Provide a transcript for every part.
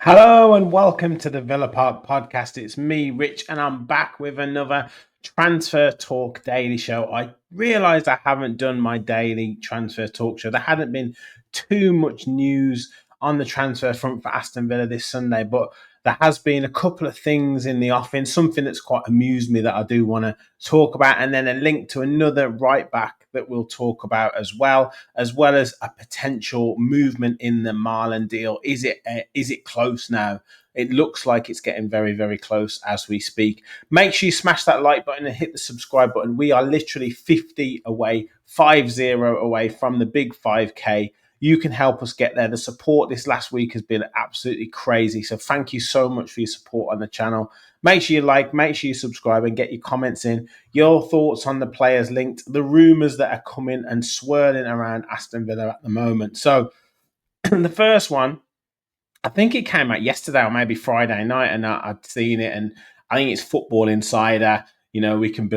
Hello and welcome to the Villa Park podcast. It's me, Rich, and I'm back with another Transfer Talk daily show. I realised I haven't done my daily Transfer Talk show. There hadn't been too much news on the transfer front for Aston Villa this Sunday, but there has been a couple of things in the offing, something that's quite amused me that I do want to talk about, and then a link to another right back that we'll talk about as well as a potential movement in the Malen deal. Is it close now? It looks like it's getting very, very close as we speak. Make sure you smash that like button and hit the subscribe button. We are literally 50 away from the big 5K. You can help us get there. The support this last week has been absolutely crazy. So thank you so much for your support on the channel. Make sure you like, make sure you subscribe and get your comments in. Your thoughts on the players linked, the rumours that are coming and swirling around Aston Villa at the moment. So the first one, I think it came out yesterday or maybe Friday night, and I'd seen it, and I think it's Football Insider. You know, we can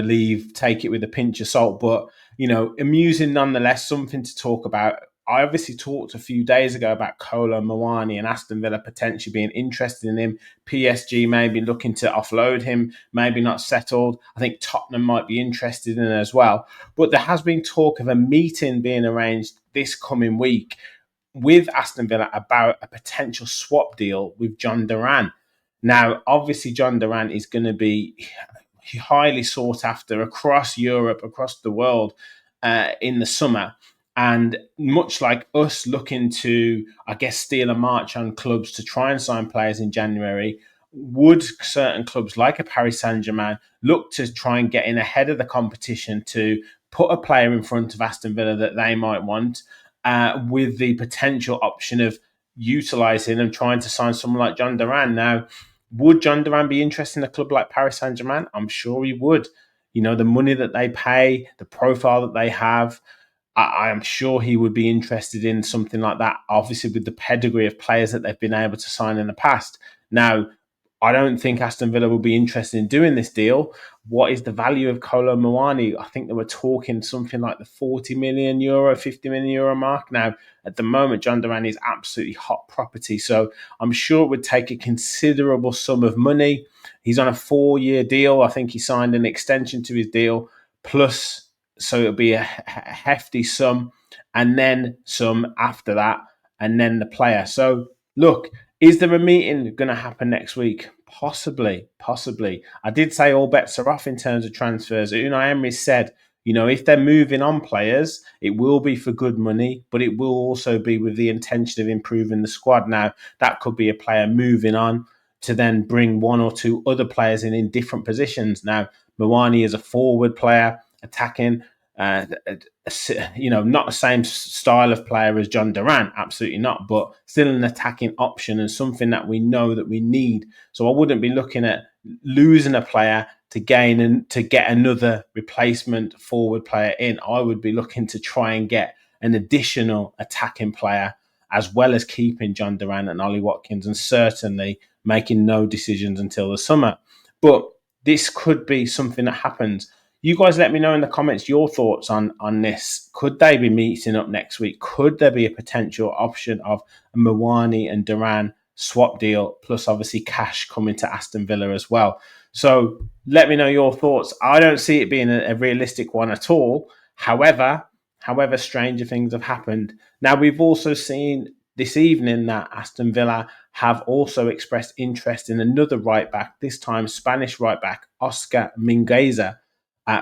take it with a pinch of salt, but, you know, amusing nonetheless, something to talk about. I obviously talked a few days ago about Kolo Muani and Aston Villa potentially being interested in him. PSG maybe looking to offload him, maybe not settled. I think Tottenham might be interested in it as well. But there has been talk of a meeting being arranged this coming week with Aston Villa about a potential swap deal with Duran. Now, obviously, Duran is going to be highly sought after across Europe, across the world in the summer. And much like us looking to, I guess, steal a march on clubs to try and sign players in January, would certain clubs like a Paris Saint-Germain look to try and get in ahead of the competition to put a player in front of Aston Villa that they might want, with the potential option of utilising and trying to sign someone like Duran? Now, would Duran be interested in a club like Paris Saint-Germain? I'm sure he would. You know, the money that they pay, the profile that they have, I am sure he would be interested in something like that, obviously with the pedigree of players that they've been able to sign in the past. Now, I don't think Aston Villa will be interested in doing this deal. What is the value of Kolo Muani? I think they were talking something like the €40 million, €50 million mark. Now, at the moment, Duran is absolutely hot property. So I'm sure it would take a considerable sum of money. He's on a 4-year deal. I think he signed an extension to his deal, plus, so it'll be a hefty sum, and then some after that, and then the player. So look, is there a meeting going to happen next week? Possibly. I did say all bets are off in terms of transfers. Unai Emery said, you know, if they're moving on players, it will be for good money, but it will also be with the intention of improving the squad. Now, that could be a player moving on to then bring one or two other players in different positions. Now, Muani is a forward player, attacking, you know, not the same style of player as Duran, absolutely not, but still an attacking option and something that we know that we need. So I wouldn't be looking at losing a player to gain and to get another replacement forward player in. I would be looking to try and get an additional attacking player, as well as keeping Duran and Ollie Watkins, and certainly making no decisions until the summer. But this could be something that happens. You guys let me know in the comments your thoughts on this. Could they be meeting up next week? Could there be a potential option of a Muani and Duran swap deal, plus obviously cash coming to Aston Villa as well? So let me know your thoughts. I don't see it being a realistic one at all. However, stranger things have happened. Now, we've also seen this evening that Aston Villa have also expressed interest in another right back, this time Spanish right back, Oscar Mingueza,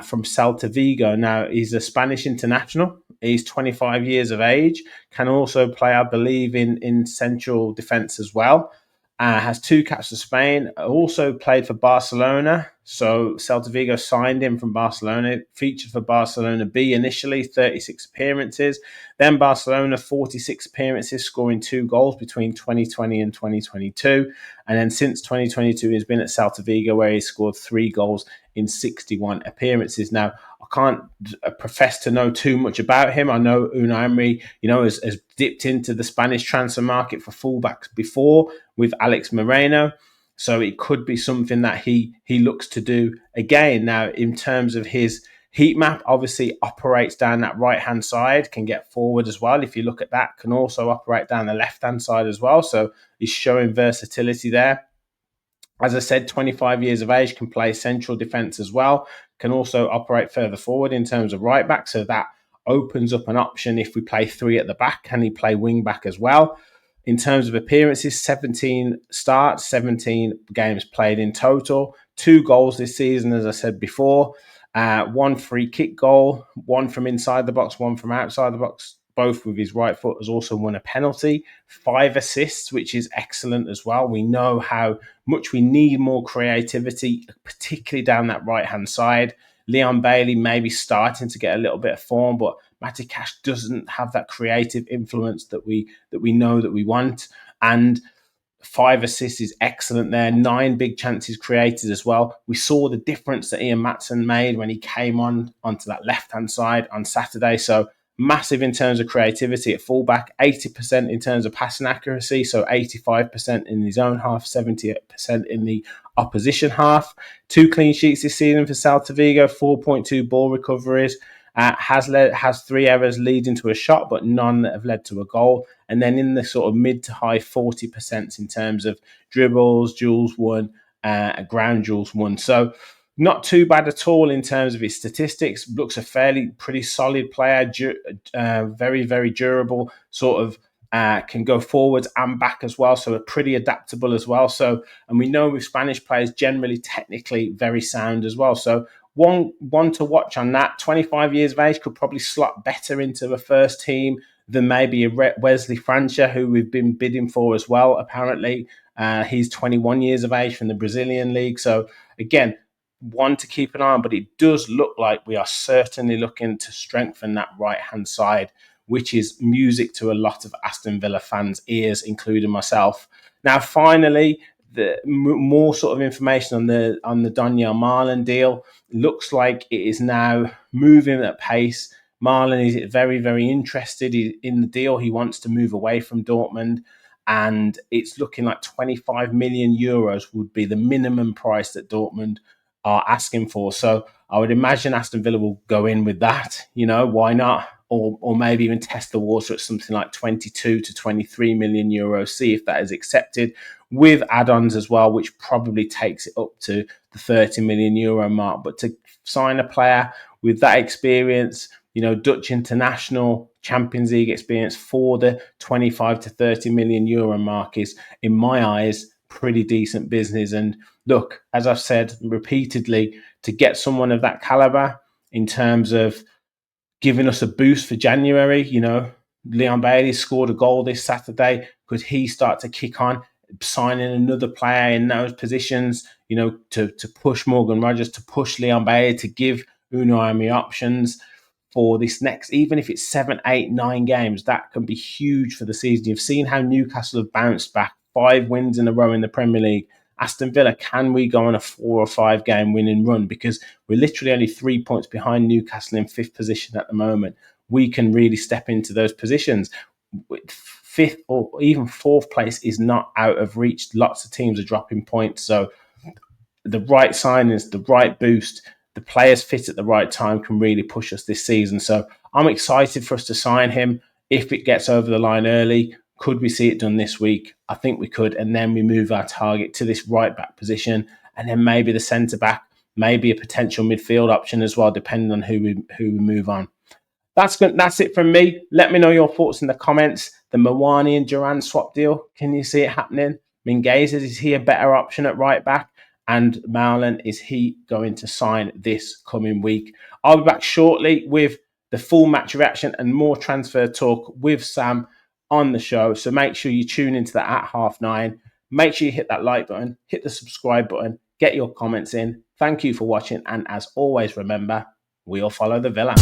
from Celta Vigo. Now, he's a Spanish international. He's 25 years of age, can also play, I believe, in central defence as well. Has 2 caps for Spain, also played for Barcelona, So Celta Vigo signed him from Barcelona, featured for Barcelona B initially, 36 appearances. Then Barcelona, 46 appearances, scoring 2 goals between 2020 and 2022. And then since 2022, he's been at Celta Vigo, where he scored 3 goals in 61 appearances. Now, I can't profess to know too much about him. I know Unai Emery, has dipped into the Spanish transfer market for fullbacks before with Alex Moreno. So it could be something that he looks to do again. Now, in terms of his heat map, obviously operates down that right-hand side, can get forward as well. If you look at that, can also operate down the left-hand side as well. So he's showing versatility there. As I said, 25 years of age, can play central defence as well, can also operate further forward in terms of right back. So that opens up an option if we play 3 at the back. Can he play wing back as well? In terms of appearances, 17 starts, 17 games played in total, 2 goals this season, as I said before, 1 free kick goal, 1 from inside the box, 1 from outside the box, both with his right foot, has also won a penalty, 5 assists, which is excellent as well. We know how much we need more creativity, particularly down that right-hand side. Leon Bailey may be starting to get a little bit of form, but Matty Cash doesn't have that creative influence that we know that we want. And 5 assists is excellent there. 9 big chances created as well. We saw the difference that Ian Maatsen made when he came onto that left-hand side on Saturday. So massive in terms of creativity at fullback, 80% in terms of passing accuracy, so 85% in his own half, 78% in the opposition half. 2 clean sheets this season for Celta Vigo, 4.2 ball recoveries. Has 3 errors leading to a shot, but none that have led to a goal. And then in the sort of mid to high 40% in terms of dribbles, duels won, ground duels won. So not too bad at all in terms of his statistics. Looks a pretty solid player, very, very durable, sort of can go forwards and back as well. So pretty adaptable as well. So, and we know with Spanish players, generally technically very sound as well. So one to watch on that. 25 years of age, could probably slot better into the first team than maybe a Wesley Francia, who we've been bidding for as well, apparently. He's 21 years of age from the Brazilian league. So again, one to keep an eye on, but it does look like we are certainly looking to strengthen that right-hand side, which is music to a lot of Aston Villa fans' ears, including myself. Now, finally, the more sort of information on the Daniel Malen deal. Looks like it is now moving at pace. Malen is very, very interested in the deal. He wants to move away from Dortmund, and it's looking like 25 million euros would be the minimum price that Dortmund are asking for. So I would imagine Aston Villa will go in with that. Why not? Or maybe even test the water at something like 22 to 23 million euros, see if that is accepted, with add-ons as well, which probably takes it up to the 30 million euro mark. But to sign a player with that experience, Dutch international, Champions League experience for the 25 to 30 million euro mark is, in my eyes, pretty decent business. And look, as I've said repeatedly, to get someone of that caliber in terms of giving us a boost for January, Leon Bailey scored a goal this Saturday. Could he start to kick on, signing another player in those positions, to push Morgan Rogers, to push Leon Bailey, to give Unai Emery options for this next, even if it's 7, 8, 9 games, that can be huge for the season. You've seen how Newcastle have bounced back, 5 wins in a row in the Premier League. Aston Villa, can we go on a 4 or 5 game winning run? Because we're literally only 3 points behind Newcastle in 5th position at the moment. We can really step into those positions. 5th or even 4th place is not out of reach. Lots of teams are dropping points. So the right signings, the right boost, the players fit at the right time can really push us this season. So I'm excited for us to sign him. If it gets over the line early, could we see it done this week? I think we could. And then we move our target to this right back position. And then maybe the centre back, maybe a potential midfield option as well, depending on who we move on. That's good. That's it from me. Let me know your thoughts in the comments. The Muani and Duran swap deal, can you see it happening? Mingueza, is he a better option at right back? And Malen, is he going to sign this coming week? I'll be back shortly with the full match reaction and more transfer talk with Sam on the show. So make sure you tune into that at 9:30. Make sure you hit that like button, hit the subscribe button, Get your comments in. Thank you for watching. And as always, remember, we'll follow the Villa.